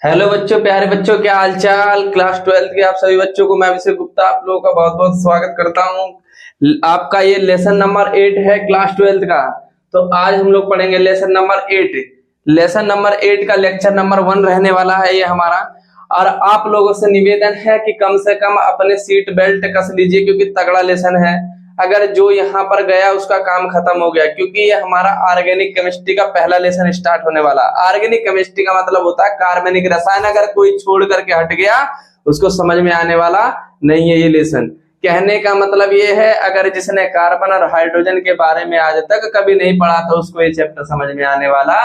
Hello बच्चों, प्यारे बच्चों, क्या हाल चाल। क्लास 12 के आप सभी बच्चों को मैं अभिषेक गुप्ता आप लोगों का बहुत बहुत स्वागत करता हूं। आपका ये लेसन नंबर 8 है क्लास 12 का। तो आज हम लोग पढ़ेंगे लेसन नंबर 8। लेसन नंबर 8 का लेक्चर नंबर 1 रहने वाला है ये हमारा। और आप लोगों से निवेदन है कि कम से कम अपने सीट बेल्ट कस लीजिए, क्योंकि तगड़ा लेसन है। अगर जो यहाँ पर गया उसका काम खत्म हो गया, क्योंकि ये हमारा ऑर्गेनिक केमिस्ट्री का पहला लेसन स्टार्ट होने वाला। ऑर्गेनिक केमिस्ट्री का मतलब होता है कार्बनिक रसायन। अगर कोई छोड़ करके हट गया उसको समझ में आने वाला नहीं है ये लेसन। कहने का मतलब ये है, अगर जिसने कार्बन और हाइड्रोजन के बारे में आज तक कभी नहीं पढ़ा था उसको ये चैप्टर समझ में आने वाला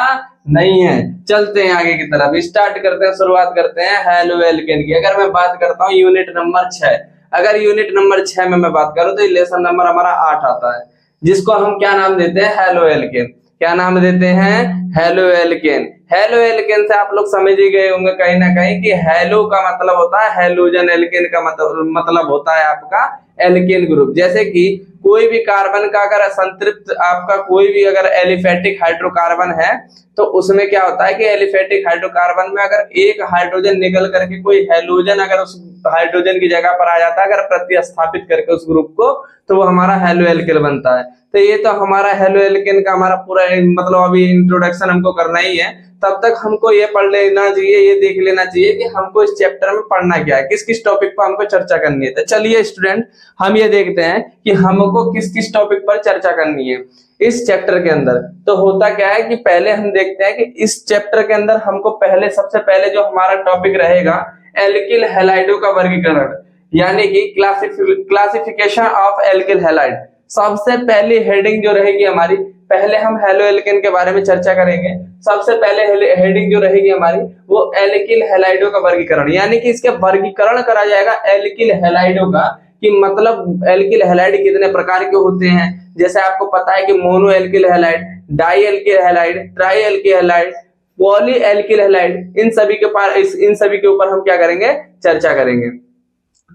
नहीं है। चलते हैं आगे की तरफ, स्टार्ट करते हैं, शुरुआत करते हैं हेलो एल्केन की। अगर मैं बात करता हूँ यूनिट नंबर 6, अगर यूनिट नंबर 6 में मैं बात करूं तो ये लेसन नंबर हमारा 8 आता है, जिसको हम क्या नाम देते हैं, हेलो एल्केन। क्या नाम देते हैं, हेलो एल्केन। हेलो एल्केन से आप लोग समझ ही गए होंगे कहीं ना कहीं कि हेलो का मतलब होता है हेलोजन, एल्केन का मतलब होता है आपका एल्केन ग्रुप। जैसे कि कोई भी कार्बन का अगर संतृप्त आपका कोई भी अगर एलिफेटिक हाइड्रोकार्बन है तो उसमें क्या होता है कि एलिफेटिक हाइड्रोकार्बन में अगर एक हाइड्रोजन निकल करके कोई हेलोजन अगर उस हाइड्रोजन की जगह पर आ जाता है, अगर प्रतिस्थापित करके उस ग्रुप को, तो वो हमारा हेलो एल्केन बनता है। तो ये तो हमारा हेलो एल्केन का हमारा पूरा मतलब अभी इंट्रोडक्शन हमको करना ही है। तब तक हमको ये पढ़ लेना चाहिए, ये देख लेना चाहिए कि हमको इस चैप्टर में पढ़ना क्या है, किस किस टॉपिक पर हमको चर्चा करनी है। तो चलिए स्टूडेंट, हम ये देखते हैं कि हमको किस किस टॉपिक पर चर्चा करनी है इस चैप्टर के अंदर। तो होता क्या है कि पहले हम देखते हैं कि इस चैप्टर के अंदर हमको पहले सबसे पहले जो हमारा टॉपिक रहेगा एल्किल हैलाइडों का वर्गीकरण, यानी कि क्लासिफिकेशन ऑफ एल्किल हैलाइड। सबसे पहली हेडिंग जो रहेगी हमारी, पहले हम हेलो एल्केन के बारे में चर्चा करेंगे। सबसे पहले हेडिंग जो रहेगी हमारी वो एल्किल हैलाइडों का वर्गीकरण, यानी कि इसके वर्गीकरण करा जाएगा एल्किल हैलाइडों का, कि मतलब एल्किल हैलाइड कितने प्रकार के होते हैं। जैसे आपको पता है कि mono alkyl halide, di alkyl halide, tri alkyl halide, poly alkyl halide, इन सभी के ऊपर हम क्या करेंगे, चर्चा करेंगे।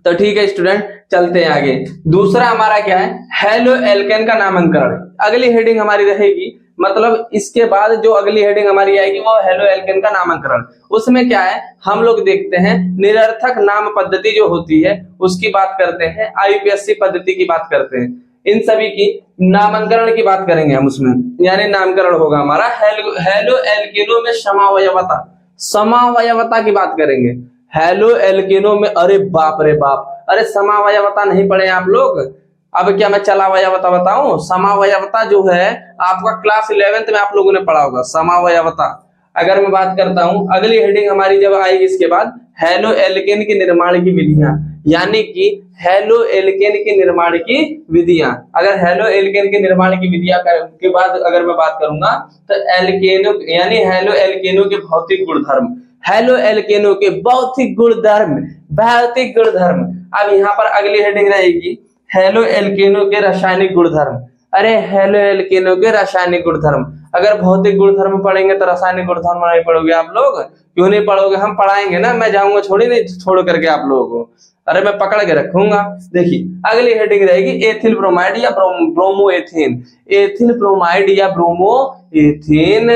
तो ठीक है स्टूडेंट, चलते हैं आगे। दूसरा हमारा क्या है, हेलो एल्केन का नामकरण। अगली हेडिंग हमारी रहेगी, मतलब इसके बाद जो अगली हेडिंग हमारी आएगी वो हेलो एल्केन का नामकरण। उसमें क्या है, हम लोग देखते हैं निरर्थक नाम पद्धति जो होती है उसकी बात करते हैं, आईयूपीएससी पद्धति की बात करते हैं, इन सभी की नामकरण की बात करेंगे हम उसमें, यानी नामकरण होगा हमारा। हेलो एल्केनों में समावयवता की बात करेंगे। हेलो एल्केनो में, अरे बाप रे बाप, अरे समावयवता नहीं पढ़े आप लोग। अब क्या मैं चलावयवता बताऊं? समावयवता जो है आपका क्लास 11th में आप लोगों ने पढ़ा होगा समावयवता। अगर मैं बात करता हूं, अगली हेडिंग हमारी जब आएगी इसके बाद, हेलो एल्केन के निर्माण की विधियां, यानी कि हेलो एल्केन के निर्माण की विधियां। अगर हेलो एल्केन के निर्माण की विधियां के बाद अगर मैं बात करूंगा तो एल्केनो यानी हेलो एल्केनो के भौतिक गुणधर्म, हेलो एल्केनो के भौतिक गुणधर्म, भौतिक गुणधर्म। अब यहाँ पर अगली हेडिंग रहेगी हेलो एल्केनो के रासायनिक गुणधर्म। अरे हेलो एल्केनो के रासायनिक गुणधर्म, अगर भौतिक गुणधर्म पढ़ेंगे तो रासायनिक गुणधर्म नहीं पढ़ोगे आप लोग? क्यों नहीं पढ़ोगे? हम पढ़ाएंगे ना, मैं जाऊंगा छोड़ी नहीं छोड़ करके आप लोगों को, अरे मैं पकड़ के रखूंगा। देखिए अगली हेडिंग रहेगी एथिल ब्रोमाइड या ब्रोमो एथेन। एथिल ब्रोमाइड या ब्रोमो एथेन,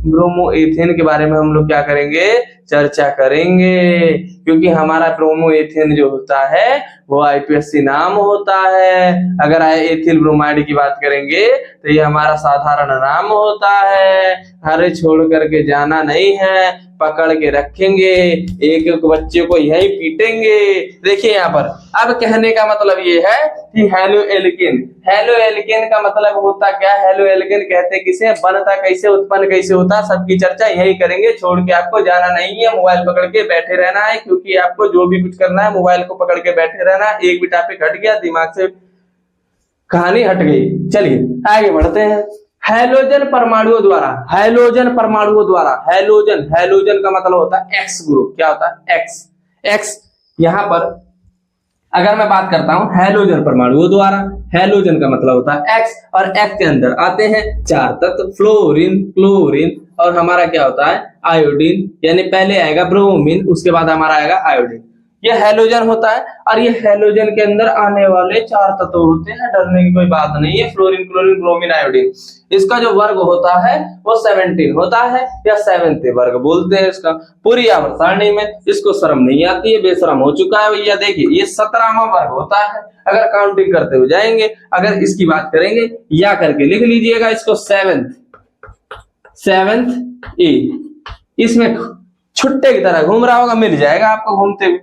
ब्रोमो एथेन के बारे में हम लोग क्या करेंगे, चर्चा करेंगे, क्योंकि हमारा ब्रोमो एथेन जो होता है वो आईपीएससी नाम होता है। अगर एथिल ब्रोमाइड की बात करेंगे तो ये हमारा साधारण नाम होता है। अरे छोड़ करके जाना नहीं है, पकड़ के रखेंगे, एक एक बच्चे को यही पीटेंगे। देखिए यहाँ पर, अब कहने का मतलब ये है कि हेलो एल्केन, हेलो एल्केन का मतलब होता क्या, हेलो एल्केन कहते किसे, बनता कैसे, उत्पन्न कैसे होता, सबकी चर्चा यही करेंगे। छोड़ के आपको जाना नहीं है, मोबाइल पकड़ के बैठे रहना है, क्योंकि आपको जो भी कुछ करना है मोबाइल को पकड़ के बैठे रहना। एक भी टॉपिक हट गया दिमाग से, कहानी हट गई। चलिए आगे बढ़ते हैं। हैलोजन परमाणुओं द्वारा, हैलोजन परमाणुओं द्वारा, हैलोजन, हैलोजन का मतलब होता है एक्स ग्रुप। क्या होता है, एक्स, एक्स। यहां पर अगर मैं बात करता हूं हैलोजन परमाणुओं द्वारा, हैलोजन का मतलब होता है एक्स, और एक्स के अंदर आते हैं 4 तत्व, फ्लोरीन, क्लोरीन, और हमारा क्या होता है आयोडीन, यानी पहले आएगा ब्रोमीन, उसके बाद हमारा आएगा आयोडीन। ये हैलोजन होता है और ये हैलोजन के अंदर आने वाले 4 तत्व होते हैं, डरने की कोई बात नहीं है। Fluorine, chlorine, bromine, iodine. इसका जो वर्ग होता है वो 17 होता है या 7th वर्ग बोलते हैं इसका। पूरी आवर्त सारणी में इसको शर्म नहीं आती है, बेशरम हो चुका है भैया। देखिए ये 17वां वर्ग होता है अगर काउंटिंग करते हुए जाएंगे। अगर इसकी बात करेंगे या करके लिख लीजिएगा इसको 7th ए। इसमें छुट्टे की तरह घूम रहा होगा, मिल जाएगा आपको घूमते हुए।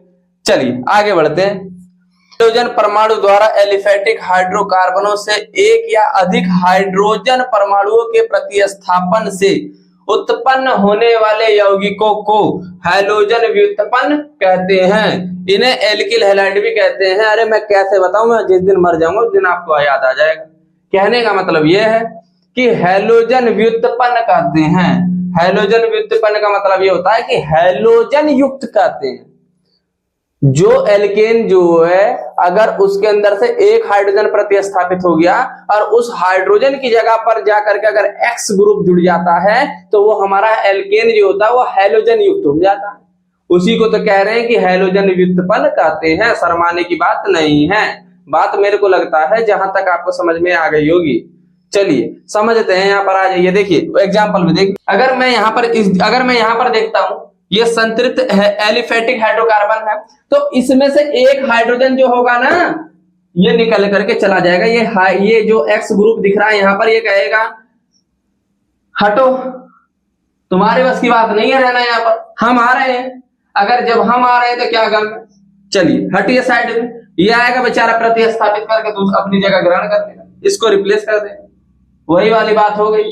चलिए आगे बढ़ते हैं। हाइड्रोजन परमाणु द्वारा एलिफेटिक हाइड्रोकार्बनों से एक या अधिक हाइड्रोजन परमाणुओं के प्रतिस्थापन से उत्पन्न होने वाले यौगिकों को हैलोजन व्युत्पन्न कहते हैं। इन्हें एल्किल हैलाइड भी कहते हैं। अरे मैं कैसे बताऊं, मैं जिस दिन मर जाऊंगा उस दिन आपको याद आ जाएगा। कहने का मतलब यह है कि हैलोजन व्युत्पन्न कहते हैं। हैलोजन व्युत्पन्न का मतलब ये होता है कि हैलोजन युक्त कहते हैं। जो एल्केन जो है अगर उसके अंदर से एक हाइड्रोजन प्रतिस्थापित हो गया और उस हाइड्रोजन की जगह पर जाकर के अगर एक्स ग्रुप जुड़ जाता है तो वो हमारा एल्केन जो होता है वो हैलोजन युक्त हो जाता है। उसी को तो कह रहे हैं कि हैलोजन व्युत्पन्न कहते हैं। शर्माने की बात नहीं है। बात मेरे को लगता है जहां तक आपको समझ में आ गई होगी। चलिए समझते हैं। यहाँ पर आ जाइए, देखिए एग्जाम्पल में देखिए। अगर मैं यहाँ पर देखता हूं ये संतृप्त एलिफेटिक हाइड्रोकार्बन है तो इसमें से एक हाइड्रोजन जो होगा ना ये निकल करके चला जाएगा। ये जो एक्स ग्रुप दिख रहा है यहाँ पर ये कहेगा हटो, तुम्हारे बस की बात नहीं है रहना यहाँ पर, हम आ रहे हैं। अगर जब हम आ रहे हैं तो क्या गम, चलिए हटिए साइड में। ये आएगा बेचारा प्रतिस्थापित करके तो अपनी जगह ग्रहण कर देगा, इसको रिप्लेस कर देगा। वही वाली बात हो गई।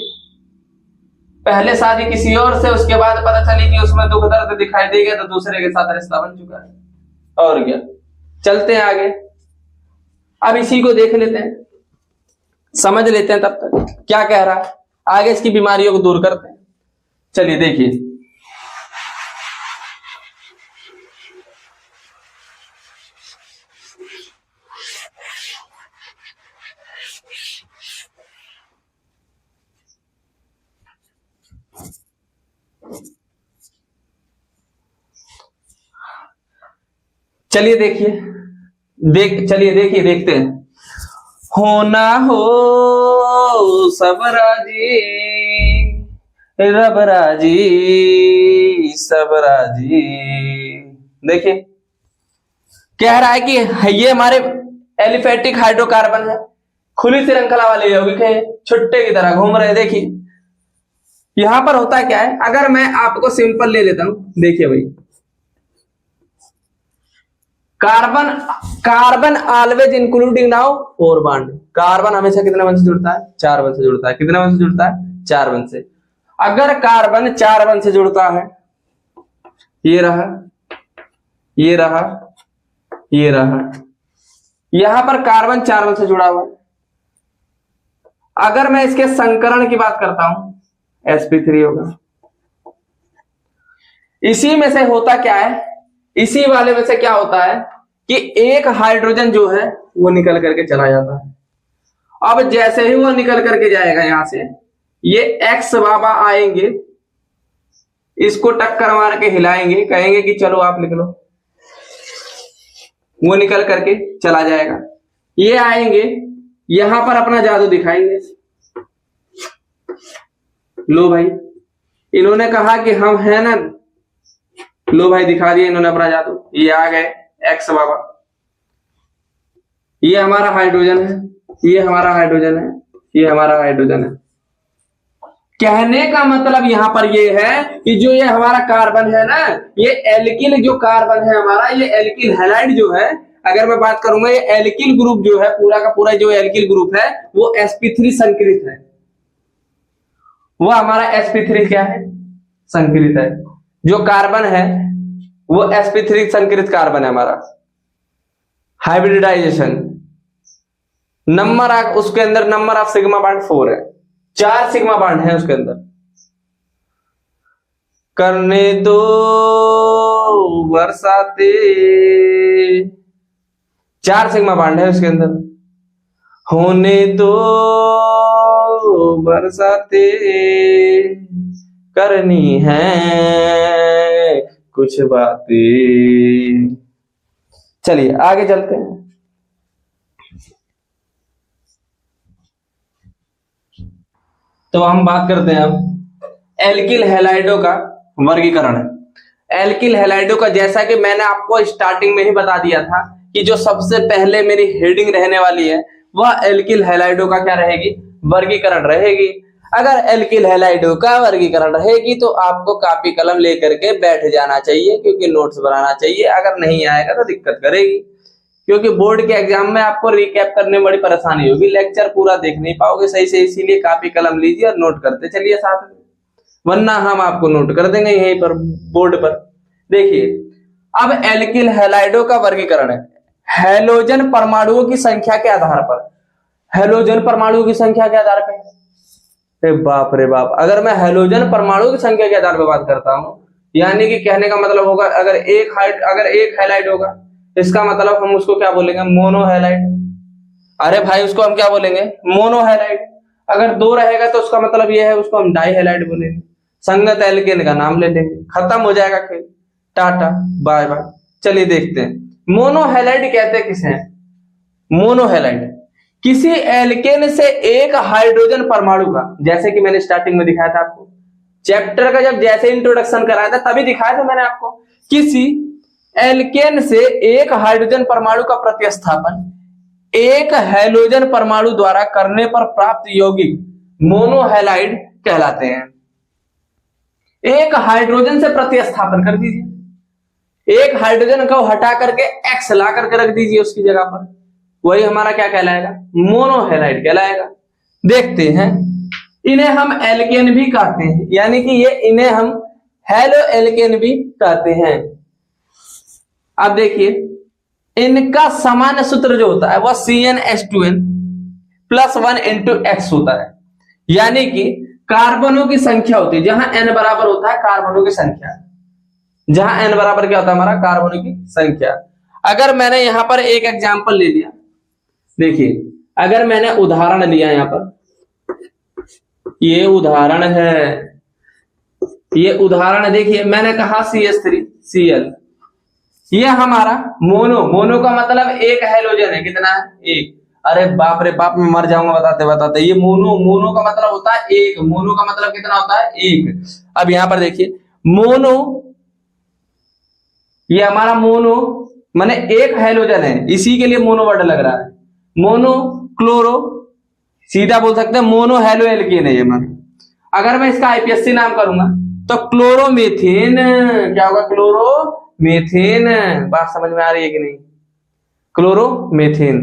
पहले शादी किसी और से, उसके बाद पता चली कि उसमें दुख दर्द दिखाई देगा तो दूसरे के साथ रिश्ता बन चुका है। और क्या, चलते हैं आगे। अब इसी को देख लेते हैं, समझ लेते हैं तब तक क्या कह रहा है, आगे इसकी बीमारियों को दूर करते हैं। चलिए देखिए, चलिए देखते हैं। होना हो सब राजी, रब राजी, सब राजी। देखिए कह रहा है कि ये हमारे एलिफेटिक हाइड्रोकार्बन है, खुली श्रृंखला वाले यौगिक है, छुट्टे की तरह घूम रहे। देखिए यहां पर होता क्या है, अगर मैं आपको सिंपल ले लेता हूं, देखिए भाई, carbon always including now 4 bond. Carbon हमेशा कितने बंध से जुड़ता है? 4 बंध से जुड़ता है। कितने बंध से जुड़ता है? 4 बंध से। अगर कार्बन 4 बंध से जुड़ता है, ये रहा, ये रहा, ये रहा, यहां पर कार्बन 4 बंध से जुड़ा हुआ है। अगर मैं इसके संकरण की बात करता हूं, sp3 होगा। इसी में से होता क्या है, इसी वाले में से क्या होता है कि एक हाइड्रोजन जो है वो निकल करके चला जाता है। अब जैसे ही वो निकल करके जाएगा यहां से, ये एक्स बाबा आएंगे, इसको टक्कर मार के हिलाएंगे, कहेंगे कि चलो आप निकलो, वो निकल करके चला जाएगा। ये आएंगे यहां पर अपना जादू दिखाएंगे। लो भाई, इन्होंने कहा कि हम है ना, लो भाई दिखा दिया इन्होंने अपना जादू। ये आ गए एक्स बाबा, ये हमारा हाइड्रोजन है, ये हमारा हाइड्रोजन है, ये हमारा हाइड्रोजन है। कहने का मतलब यहां पर ये है कि जो ये हमारा कार्बन है ना, ये एल्किल जो कार्बन है हमारा, ये एल्किल हैलाइड जो है, अगर मैं बात करूंगा ये एल्किल ग्रुप जो है, पूरा का पूरा जो एल्किल ग्रुप है वो sp3 संकरित है। वो हमारा sp3 क्या है? संकरित है। जो कार्बन है वो sp3 संकरित कार्बन है हमारा। हाइब्रिडाइजेशन नंबर ऑफ, उसके अंदर नंबर ऑफ सिग्मा बॉन्ड 4 है, 4 सिग्मा बॉन्ड है उसके अंदर। करने दो बरसाते, 4 सिग्मा बॉन्ड है उसके अंदर। होने दो बरसाते, करनी है कुछ बातें। चलिए आगे चलते हैं। तो हम बात करते हैं अब एल्किल हैलाइडों का वर्गीकरण। एल्किल हैलाइडों का, जैसा कि मैंने आपको स्टार्टिंग में ही बता दिया था कि जो सबसे पहले मेरी हेडिंग रहने वाली है वह एल्किल हैलाइडों का क्या रहेगी, वर्गीकरण रहेगी। अगर एल्किल हैलाइडों का वर्गीकरण रहेगी तो आपको कॉपी कलम लेकर के बैठ जाना चाहिए, क्योंकि नोट्स बनाना चाहिए। अगर नहीं आएगा तो दिक्कत करेगी, क्योंकि बोर्ड के एग्जाम में आपको रिकैप करने में बड़ी परेशानी होगी, लेक्चर पूरा देख नहीं पाओगे सही से। इसीलिए कॉपी कलम लीजिए और नोट करते चलिए साथ में, वरना हम आपको नोट कर देंगे यहीं पर बोर्ड पर। देखिए अब एल्किल हैलाइडों का वर्गीकरण है हैलोजन परमाणुओं की संख्या के आधार पर। हैलोजन परमाणुओं की संख्या के आधार पर, रे बाप रे बाप, अगर मैं हैलोजन परमाणु की संख्या के आधार पर बात करता हूं, यानी कि कहने का मतलब होगा अगर एक हैलाइड होगा, इसका मतलब हम उसको क्या बोलेंगे, मोनोहैलाइड। अरे भाई उसको हम क्या बोलेंगे, मोनोहैलाइड। अगर दो रहेगा तो उसका मतलब यह है, उसको हम डाइहैलाइड बोलेंगे। संगत एल्केन का नाम ले लेंगे, खत्म हो जाएगा खेल, टाटा बाय बाय। चलिए देखते हैं मोनोहैलाइड कहते किसे हैं। मोनोहैलाइड किसी एल्केन से एक हाइड्रोजन परमाणु का, जैसे कि मैंने स्टार्टिंग में दिखाया था आपको, चैप्टर का जब जैसे इंट्रोडक्शन कराया था तभी दिखाया था मैंने आपको, किसी एल्केन से एक हाइड्रोजन परमाणु का प्रतिस्थापन एक हैलोजन परमाणु द्वारा करने पर प्राप्त यौगिक मोनोहैलाइड कहलाते हैं। एक हाइड्रोजन से प्रतिस्थापन कर दीजिए, एक हाइड्रोजन को हटा करके एक्स ला करके रख दीजिए उसकी जगह पर, वही हमारा क्या कहलाएगा, मोनोहैलाइड कहलाएगा। देखते हैं, इन्हें हम एल्केन भी कहते हैं, यानी कि इन्हें हम हैलो एल्केन भी कहते हैं। अब देखिए इनका सामान्य सूत्र जो होता है वह CnH2n + 1 × X होता है, यानी कि कार्बनों की संख्या होती है, जहां n बराबर होता है कार्बनों की संख्या, जहां n बराबर क्या होता है हमारा, कार्बनों की संख्या। अगर मैंने यहां पर एक एग्जांपल ले लिया, देखिए अगर मैंने उदाहरण लिया यहां पर, ये उदाहरण है, ये उदाहरण देखिए मैंने कहा CH3Cl, ये हमारा मोनो का मतलब एक हैलोजन है, कितना है, एक। अरे बाप रे बाप, मैं मर जाऊंगा बताते बताते। ये मोनो का मतलब होता है एक, मोनो का मतलब कितना होता है, एक। अब यहां पर देखिए मोनो, ये हमारा मोनो माने एक हैलोजन है, इसी के लिए मोनो वर्ड लग रहा है। मोनो क्लोरो, सीधा बोल सकते हैं मोनो हैलो एल्केन है ये हमारा। अगर मैं इसका IPSC नाम करूंगा तो क्लोरोमेथेन, क्या होगा, क्लोरोमेथेन। बात समझ में आ रही है कि नहीं, क्लोरोमेथेन।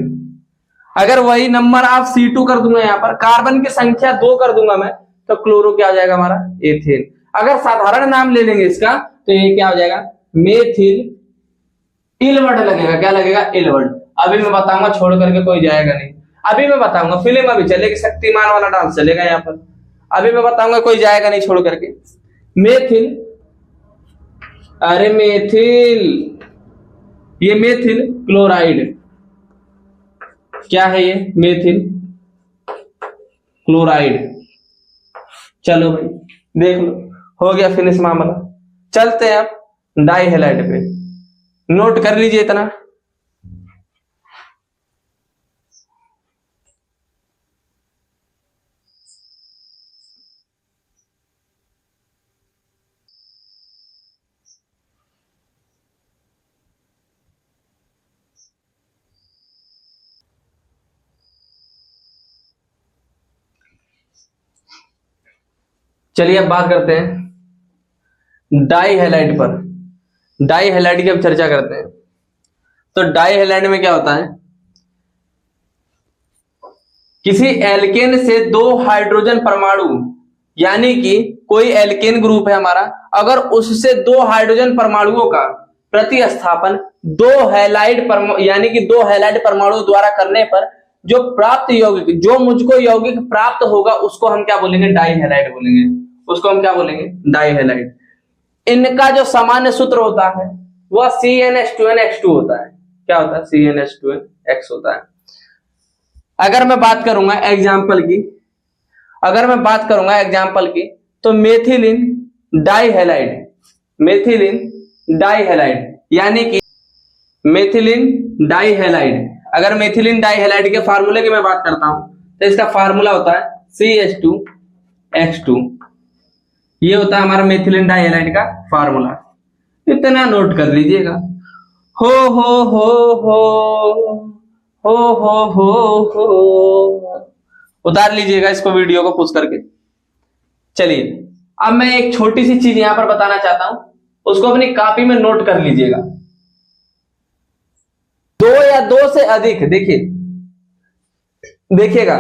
अगर वही नंबर आप C2 कर दूंगा, यहां पर कार्बन की संख्या 2 कर दूंगा मैं, तो क्लोरो क्या हो जाएगा हमारा, एथेन। अगर साधारण नाम ले लेंगे इसका तो ये क्या हो जाएगा, मेथिल इलवर्ड लगेगा, क्या लगेगा, इलवर्ड। अभी मैं बताऊंगा, छोड़ करके कोई जाएगा नहीं, अभी मैं बताऊंगा, फिल्म अभी चलेगी, शक्तिमान वाला डांस चलेगा यहाँ पर, अभी मैं बताऊंगा, कोई जाएगा नहीं छोड़ करके। मेथिल, अरे मेथिल, ये मेथिल क्लोराइड, क्या है ये, मेथिल क्लोराइड। चलो भाई देख लो, हो गया फिनिश मामला। चलते हैं अब डाइहैलाइड पे, नोट कर लीजिए इतना। चलिए अब बात करते हैं डाइहैलाइड पर। डाइहैलाइड की अब चर्चा करते हैं। तो डाइहैलाइड में क्या होता है, किसी एल्केन से 2 हाइड्रोजन परमाणु, यानी कि कोई एल्केन ग्रुप है हमारा, अगर उससे 2 हाइड्रोजन परमाणुओं का प्रतिस्थापन 2 हैलाइड यानी कि 2 हैलाइड परमाणु द्वारा करने पर जो प्राप्त यौगिक, जो मुझको यौगिक प्राप्त होगा उसको हम क्या बोलेंगे, डाइहैलाइड बोलेंगे, उसको हम क्या बोलेंगे, डाइहैलाइड। इनका जो सामान्य सूत्र होता है वह CnH2nX2 होता है। क्या होता है, CnH2nX होता है। अगर मैं बात करूंगा एग्जाम्पल की, अगर मैं बात करूंगा एग्जाम्पल की, तो मेथिलीन डाइहैलाइड, मेथिलीन डाइहैलाइड, यानी कि मेथिलीन डाइहैलाइड। अगर मेथिलीन डाइहैलाइड के फार्मूले की मैं बात करता हूं तो इसका फार्मूला होता है CH2X2। ये होता है हमारा मेथिलीन डाइहैलाइड का फार्मूला। इतना नोट कर लीजिएगा। हो हो हो हो हो हो उतार लीजिएगा इसको, वीडियो को पुश करके। चलिए अब मैं एक छोटी सी चीज यहां पर बताना चाहता हूं, उसको अपनी कॉपी में नोट कर लीजिएगा। दो या दो से अधिक, देखिएगा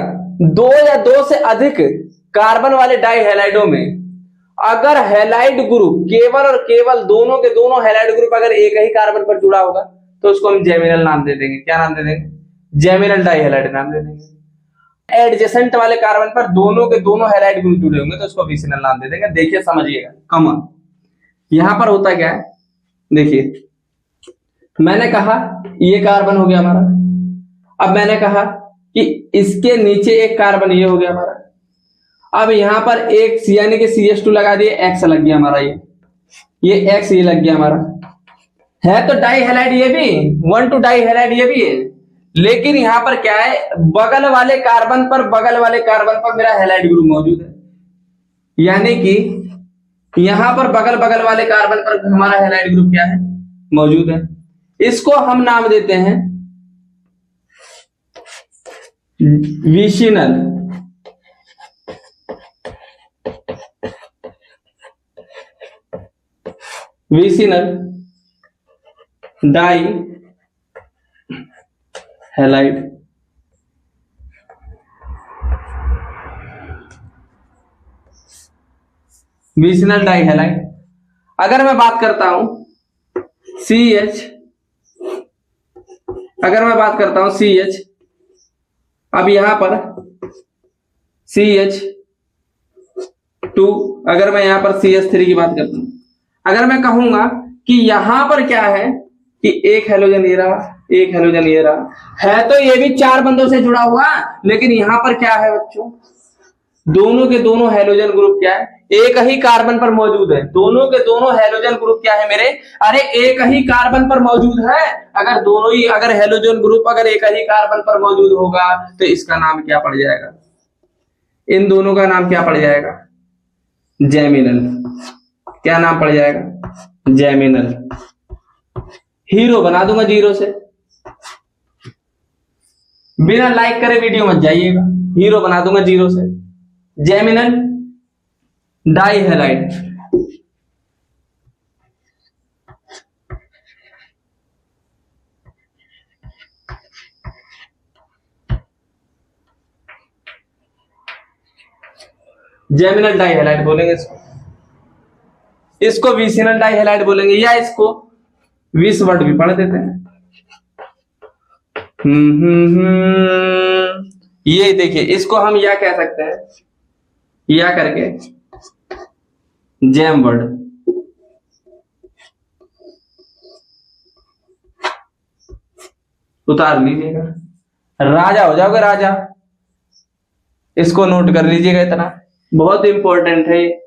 2 या 2 से अधिक कार्बन वाले डाइहैलाइडों में अगर हैलाइड ग्रुप केवल और केवल दोनों के दोनों हैलाइड ग्रुप अगर एक ही कार्बन पर जुड़ा होगा तो उसको हम जेमिनल नाम दे देंगे। क्या नाम दे देंगे? जेमिनल डाइहैलाइड नाम दे देंगे। एडजेसेंट वाले कार्बन पर दोनों के दोनों हैलाइड ग्रुप जुड़े होंगे तो उसको विसिनल नाम दे देंगे। देखिए समझिएगा, कॉमन यहां पर होता क्या है, देखिए मैंने कहा ये कार्बन हो गया हमारा, अब मैंने कहा कि इसके नीचे एक कार्बन ये हो गया हमारा, अब यहां पर एक यानी कि CH2 लगा दिए, X लग गया हमारा, ये X ये लग गया हमारा। है तो डाइहैलाइड ये भी, 1 2 डाइहैलाइड ये भी है, लेकिन यहां पर क्या है, बगल वाले कार्बन पर मेरा हैलाइड ग्रुप मौजूद है। यानी कि यहां पर बगल वाले कार्बन पर हमारा हैलाइड ग्रुप क्या है, मौजूद है। इसको हम नाम देते हैं vicinal. Vicinal di halide. Vicinal dihalide. अगर मैं बात करता हूं CH, अब यहां पर CH2, अगर मैं यहां पर CH3 की बात करता हूं, अगर मैं कहूंगा कि यहां पर क्या है कि एक हैलोजन ये रहा, एक हैलोजन ये रहा, है तो ये भी 4 बंदों से जुड़ा हुआ, लेकिन यहां पर क्या है बच्चों, दोनों के दोनों हैलोजन ग्रुप क्या है, एक ही कार्बन पर मौजूद है। दोनों के दोनों हैलोजन ग्रुप क्या है मेरे, अरे एक ही कार्बन पर मौजूद है। अगर हैलोजन ग्रुप अगर एक ही कार्बन पर मौजूद होगा तो इसका नाम क्या पड़ जाएगा, इन दोनों का नाम क्या पड़ जाएगा, जेमिनल। क्या नाम पड़ जाएगा, जेमिनल। हीरो बना दूंगा 0 से, बिना लाइक करे वीडियो मत जाइएगा, हीरो बना दूंगा 0 से, जेमिनल डाइहैलाइड। जेमिनल डाइहैलाइड बोलेंगे इसको विसिनल डाइहैलाइड बोलेंगे, या इसको विस वर्ड भी पढ़ देते हैं। ये देखिए इसको हम या कह सकते हैं, या करके जेम वर्ड। उतार लीजिएगा, राजा हो जाओगे राजा। इसको नोट कर लीजिएगा, इतना बहुत इंपॉर्टेंट है ये।